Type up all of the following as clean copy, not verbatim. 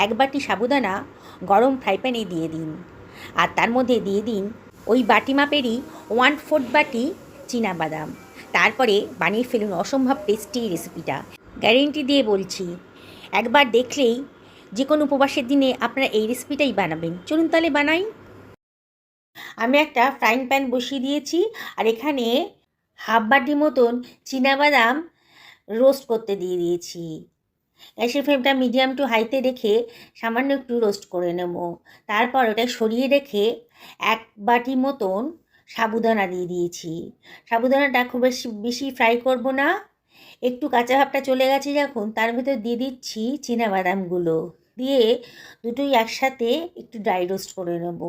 এক বাটি সাবুদানা গরম ফ্রাই প্যানে দিয়ে দিন, আর তার মধ্যে দিয়ে দিন ওই বাটি মাপেরই 1/4 বাটি বাদাম। তারপরে বানিয়ে ফেলুন অসম্ভব টেস্টি রেসিপিটা। গ্যারেন্টি দিয়ে বলছি, একবার দেখলেই যে কোনো উপবাসের দিনে আপনারা এই রেসিপিটাই বানাবেন। চলুন তাহলে বানাই। আমি একটা ফ্রাইং প্যান বসিয়ে দিয়েছি, আর এখানে হাফ বাটি মতন বাদাম রোস্ট করতে দিয়ে দিয়েছি। গ্যাসের ফ্লেমটা মিডিয়াম টু হাইতে রেখে সামান্য একটু রোস্ট করে নেব। তারপর ওটা সরিয়ে রেখে এক বাটি মতন সাবুদানা দিয়ে দিয়েছি। সাবুদানাটা খুব বেশি ফ্রাই করব না, একটু কাঁচা ভাবটা চলে গেছে যখন, তার ভেতর দিয়ে দিচ্ছি বাদামগুলো, দিয়ে দুটোই একসাথে একটু ড্রাই রোস্ট করে নেব।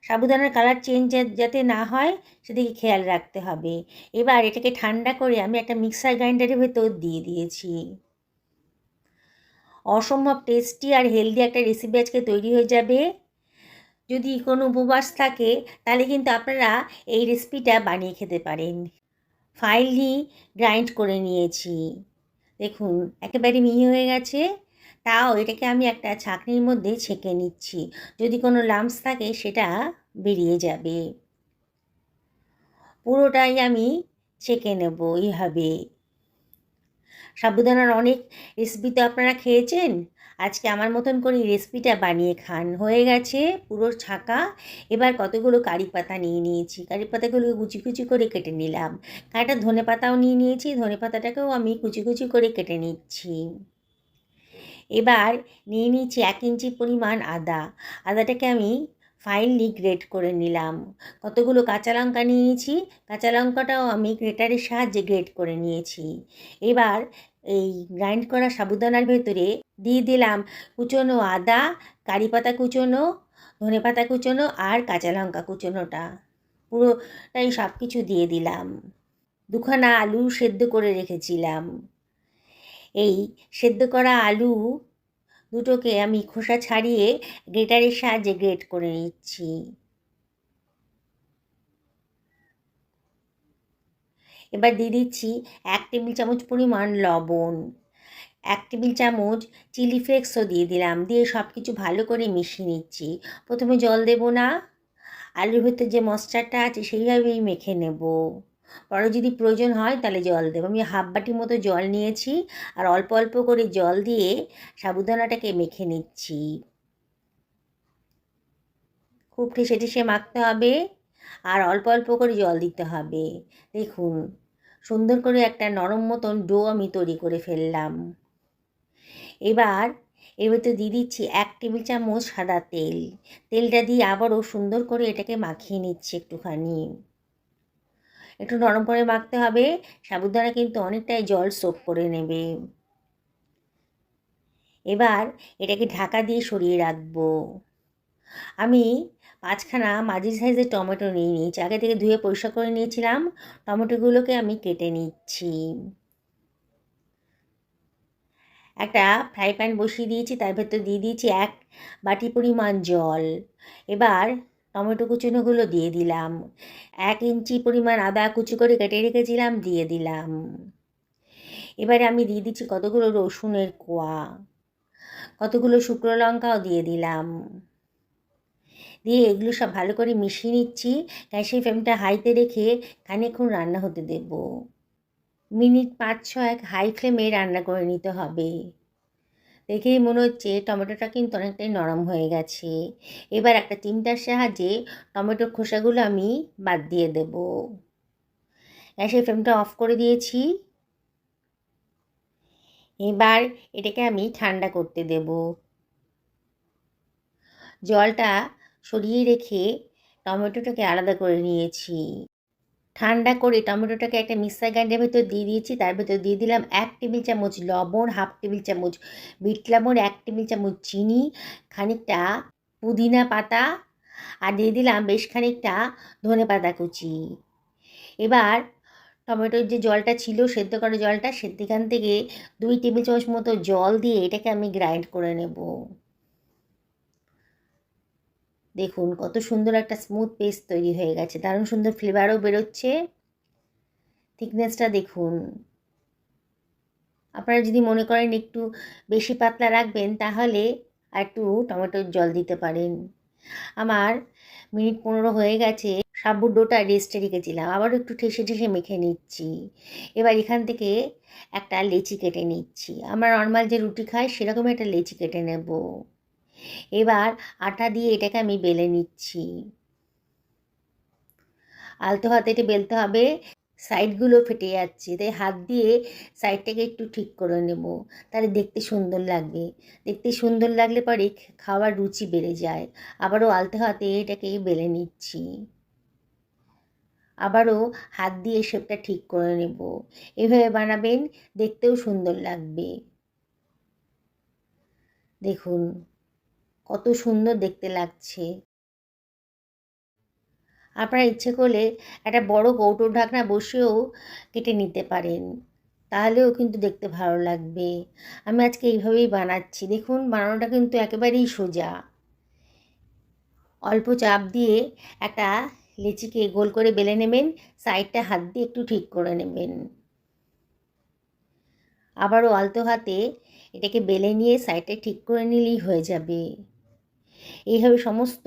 সাবুদানার কালার চেঞ্জ যাতে না হয় সেদিকে খেয়াল রাখতে হবে। এবার এটাকে ঠান্ডা করে আমি একটা মিক্সার গ্রাইন্ডারের ভেতর দিয়ে দিয়েছি। অসম্ভব টেস্টি আর হেলদি একটা রেসিপি আজকে তৈরি হয়ে যাবে। যদি কোনো উপবাস থাকে তাহলে কিন্তু আপনারা এই রেসিপিটা বানিয়ে খেতে পারেন। ফাইনলি গ্রাইন্ড করে নিয়েছি, দেখুন একেবারে মিহি হয়ে গেছে। তাও এটাকে আমি একটা ছাঁকনির মধ্যে ছেঁকে নিচ্ছি, যদি কোনো লাম্পস থাকে সেটা বেরিয়ে যাবে। পুরোটাই আমি ছেঁকে নেব এইভাবে। সাবুদানার অনেক রেসিপি তো আপনারা খেয়েছেন, আজকে আমার মতন করে রেসিপিটা বানিয়ে খান। হয়ে গেছে পুরো ছাঁকা। এবার কতগুলো কারি পাতা নিয়ে নিয়েছি, কারি পাতাগুলো কুচি কুচি করে কেটে নিলাম। কাটা ধনে পাতাও নিয়ে নিয়েছি, ধনে পাতাটাকেও আমি কুচি কুচি করে কেটে নিচ্ছি। এবার নিয়ে নিচ্ছি 1 ইঞ্চি পরিমাণ আদা। আদাটাকে আমি ফাইনলি গ্রেট করে নিলাম। কতগুলো কাঁচা লঙ্কা নিয়েছি, কাঁচা লঙ্কাটাও আমি গ্রেটারের সাহায্যে গ্রেট করে নিয়েছি। এবার এই গ্রাইন্ড করা সাবুদানার ভেতরে দিয়ে দিলাম কুচনো আদা, কারি পাতা কুচনো, ধনে পাতা কুচনো আর কাঁচা লঙ্কা কুচনোটা, পুরোটাই সব কিছু দিয়ে দিলাম। দুখানা আলু সেদ্ধ করে রেখেছিলাম। এই সেদ্ধ করা আলু দুটোকে আমি খোসা ছাড়িয়ে গ্রেটারের সাহায্যে গ্রেট করে নিচ্ছি। এবার দিয়ে দিচ্ছি 1 টেবিল চামচ পরিমাণ লবণ, 1 টেবিল চামচ চিলি ফ্লেক্সও দিয়ে দিলাম। দিয়ে সব কিছু ভালো করে মিশিয়ে নিচ্ছি। প্রথমে জল দেব না, আলুর ভেতর যে মশলাটা আছে সেইভাবেই মেখে নেব। পরে যদি প্রয়োজন হয় তাহলে জল দেবো। আমি হাফ বাটির মতো জল নিয়েছি, আর অল্প অল্প করে জল দিয়ে সাবুদানাটাকে মেখে নিচ্ছি। খুব ঠেসে ঠেসে মাখতে হবে, আর অল্প অল্প করে জল দিতে হবে। দেখুন সুন্দর করে একটা নরম মতন ডো আমি তৈরি করে ফেললাম। এবার এর ভেতর দিয়ে দিচ্ছি 1 টেবিল চামচ সাদা তেল। তেলটা দিয়ে আবারও সুন্দর করে এটাকে মাখিয়ে নিচ্ছি একটুখানি। একটু নরম করে মাখতে হবে, সাবুদানা কিন্তু অনেকটাই জল সোক করে নেবে। এবার এটাকে ঢাকা দিয়ে সরিয়ে রাখবো। আমি 5খানা মাঝারি সাইজের টমেটো নিয়ে নিয়েছি, আগে থেকে ধুয়ে পরিষ্কার করে নিয়েছিলাম। টমেটোগুলোকে আমি কেটে নিচ্ছি। একটা ফ্রাই প্যান বসিয়ে দিয়েছি, তার ভেতর দিয়ে দিয়েছি 1 বাটি পরিমাণ জল। এবার টমেটো কুচনোগুলো দিয়ে দিলাম। 1 ইঞ্চি পরিমাণ আদা কুচি করে কেটে রেখেছিলাম, দিয়ে দিলাম। এবারে আমি দিয়ে দিচ্ছি কতগুলো রসুনের কোয়া, কতগুলো শুকনো লঙ্কাও দিয়ে দিলাম। দিয়ে এগুলো সব ভালো করে মিশিয়ে নিচ্ছি। গ্যাসের ফ্লেমটা হাইতে রেখে খানিকক্ষণ রান্না হতে দেব। মিনিট 5-6 হাই ফ্লেমে রান্না করে নিতে হবে। দেখেই মনে হচ্ছে টমেটোটা কিন্তু অনেকটাই নরম হয়ে গেছে। এবার একটা চিমটার সাহায্যে টমেটোর খোসাগুলো আমি বাদ দিয়ে দেব। গ্যাসের ফ্লেমটা অফ করে দিয়েছি। এবার এটাকে আমি ঠান্ডা করতে দেব। জলটা সরিয়ে রেখে টমেটোটাকে আলাদা করে নিয়েছি। ঠান্ডা করে টমেটোটাকে একটা মিক্সার গ্রাইন্ডারের ভেতর দিয়ে দিয়েছি। তার ভেতর দিয়ে দিলাম 1 টেবিল চামচ লবণ, হাফ টেবিল চামচ বিট লবণ, 1 টেবিল চামচ চিনি, খানিকটা পুদিনা পাতা, আর দিয়ে দিলাম বেশ খানিকটা ধনে পাতা কুচি। এবার টমেটোর যে জলটা ছিল, সেদ্ধ করা জলটা, সেখান থেকে 2 টেবিল চামচ মতো জল দিয়ে এটাকে আমি গ্রাইন্ড করে নেব। দেখুন কত সুন্দর একটা স্মুথ পেস্ট তৈরি হয়ে গেছে, দারুণ সুন্দর ফ্লেভারও বেরোচ্ছে। থিকনেসটা দেখুন। আপনারা যদি মনে করেন একটু বেশি পাতলা রাখবেন তাহলে আর একটু টমেটোর জল দিতে পারেন। আমার মিনিট 15 হয়ে গেছে। সাবুর ডোটা রেস্টে রেখেছিলাম, আবারও একটু ঠেসে ঠেসে মেখে নিচ্ছি। এবার এখান থেকে একটা লেচি কেটে নিচ্ছি। আমরা নর্মাল যে রুটি খাই সেরকম একটা লেচি কেটে নেব। এবার আটা দিয়ে এটাকে আমি বেলে নিচ্ছি। আলতো হাতে এটা বেলতে হবে, সাইডগুলো ফেটে যাচ্ছে, তাই হাত দিয়ে সাইডটাকে একটু ঠিক করে নেব, তাহলে দেখতে সুন্দর লাগবে। দেখতে সুন্দর লাগলে পরে খাওয়ার রুচি বেড়ে যায়। আবারও আলতো হাতে এটাকে বেলে নিচ্ছি, আবারও হাত দিয়ে শেপটা ঠিক করে নেব। এভাবে বানাবেন, দেখতেও সুন্দর লাগবে। দেখুন কত সুন্দর দেখতে লাগছে। আপনারা ইচ্ছে করলে একটা বড় কৌটোর ঢাকনা বসিয়েও কেটে নিতে পারেন, তাহলেও কিন্তু দেখতে ভালো লাগবে। আমি আজকে এইভাবেই বানাচ্ছি। দেখুন বানানোটা কিন্তু একেবারেই সোজা। অল্প চাপ দিয়ে একটা লেচিকে গোল করে বেলে নেবেন, সাইডটা হাত দিয়ে একটু ঠিক করে নেবেন। আবারও আলতো হাতে এটাকে বেলে নিয়ে সাইডটা ঠিক করে নিলেই হয়ে যাবে। এইভাবে সমস্ত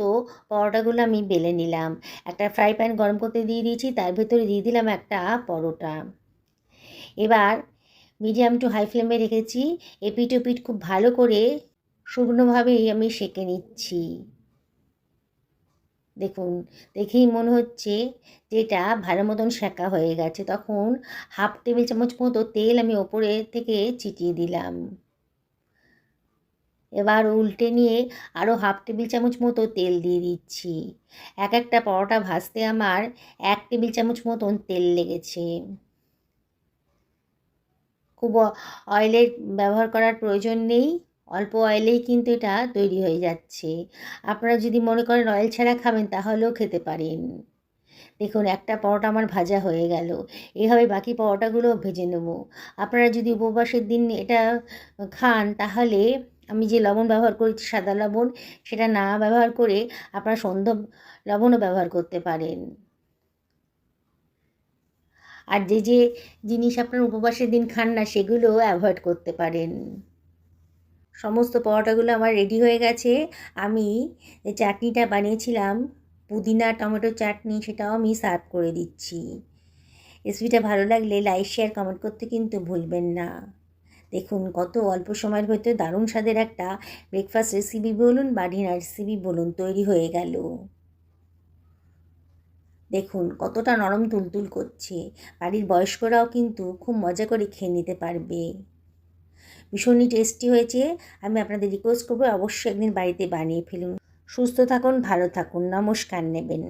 পরোটাগুলো আমি বেলে নিলাম। একটা ফ্রাই প্যান গরম করতে দিয়ে দিয়েছি, তার ভেতরে দিয়ে দিলাম একটা পরোটা। এবার মিডিয়াম টু হাই ফ্লেমে রেখেছি। এপিঠ ওপিঠ খুব ভালো করে শুকনোভাবেই আমি সেঁকে নিচ্ছি। দেখুন, দেখেই মনে হচ্ছে যে এটা ভালো মতন সেঁকা হয়ে গেছে। তখন হাফ টেবিল চামচ মতো তেল আমি ওপরে থেকে ছিটিয়ে দিলাম। এবার উল্টে নিয়ে আরও হাফ টেবিল চামচ মতো তেল দিয়ে দিচ্ছি। এক একটা পরোটা ভাজতে আমার 1 টেবিল চামচ মতন তেল লেগেছে। খুব অয়েলের ব্যবহার করার প্রয়োজন নেই, অল্প অয়েলেই কিন্তু এটা তৈরি হয়ে যাচ্ছে। আপনারা যদি মনে করেন অয়েল ছাড়া খাবেন তাহলেও খেতে পারেন। দেখুন একটা পরোটা আমার ভাজা হয়ে গেল। এভাবে বাকি পরোটাগুলোও ভেজে নেব। আপনারা যদি উপবাসের দিন এটা খান তাহলে আমি যে লবণ ব্যবহার করেছি সাদা লবণ, সেটা না ব্যবহার করে আপনারা সন্ধ্যা লবণও ব্যবহার করতে পারেন। আর যে যে জিনিস আপনার উপবাসের দিন খান না সেগুলোও অ্যাভয়েড করতে পারেন। সমস্ত পরোটাগুলো আমার রেডি হয়ে গেছে। আমি যে চাটনিটা বানিয়েছিলাম পুদিনা টমেটো চাটনি, সেটাও আমি সার্ভ করে দিচ্ছি। রেসিপিটা ভালো লাগলে লাইক শেয়ার কমেন্ট করতে কিন্তু ভুলবেন না। দেখুন কত অল্প সময়ের ভেতরে দারুণ স্বাদের একটা ব্রেকফাস্ট রেসিপি বলুন বা ডিনার রেসিপি বলুন তৈরি হয়ে গেল। দেখুন কতটা নরম তুলতুল করছে। বাড়ির বয়স্করাও কিন্তু খুব মজা করে খেয়ে নিতে পারবে। ভীষণই টেস্টি হয়েছে। আমি আপনাদের রিকোয়েস্ট করবো অবশ্যই একদিন বাড়িতে বানিয়ে ফেলুন। সুস্থ থাকুন, ভালো থাকুন, নমস্কার নেবেন।